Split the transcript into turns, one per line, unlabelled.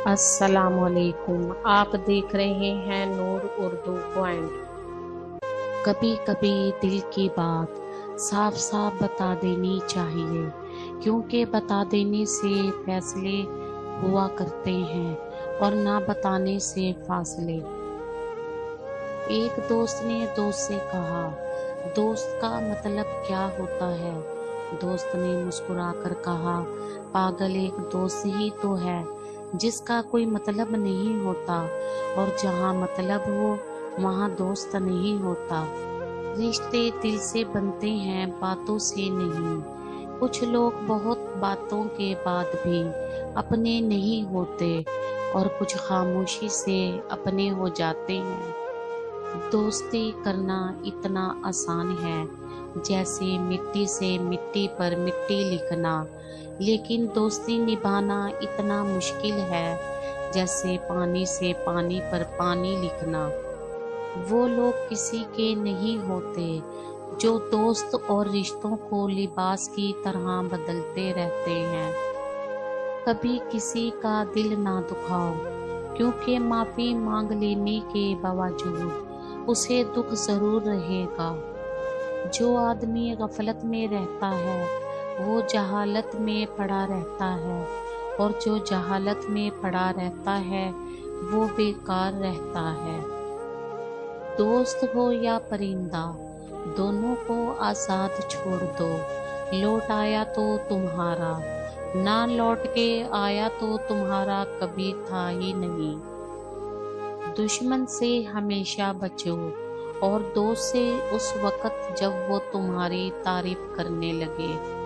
अस्सलाम वालेकुम। आप देख रहे हैं नूर उर्दू पॉइंट। कभी कभी दिल की बात साफ साफ बता देनी चाहिए, क्योंकि बता देने से फैसले हुआ करते हैं और ना बताने से फासले। एक दोस्त ने दोस्त से कहा, दोस्त का मतलब क्या होता है? दोस्त ने मुस्कुराकर कहा, पागल, एक दोस्त ही तो है जिसका कोई मतलब नहीं होता, और जहाँ मतलब हो वहाँ दोस्त नहीं होता। रिश्ते दिल से बनते हैं, बातों से नहीं। कुछ लोग बहुत बातों के बाद भी अपने नहीं होते, और कुछ खामोशी से अपने हो जाते हैं। दोस्ती करना इतना आसान है जैसे मिट्टी से मिट्टी पर मिट्टी लिखना, लेकिन दोस्ती निभाना इतना मुश्किल है जैसे पानी से पानी पर पानी लिखना। वो लोग किसी के नहीं होते जो दोस्त और रिश्तों को लिबास की तरह बदलते रहते हैं। कभी किसी का दिल ना दुखाओ, क्योंकि माफ़ी मांग लेने के बावजूद उसे दुख जरूर रहेगा। जो आदमी गफलत में रहता है वो जहालत में पड़ा रहता है, और जो जहालत में पड़ा रहता है वो बेकार रहता है। दोस्त हो या परिंदा, दोनों को आजाद छोड़ दो। लौट आया तो तुम्हारा, ना लौट के आया तो तुम्हारा कभी था ही नहीं। दुश्मन से हमेशा बचो, और दोस्त से उस वक्त जब वो तुम्हारी तारीफ करने लगे।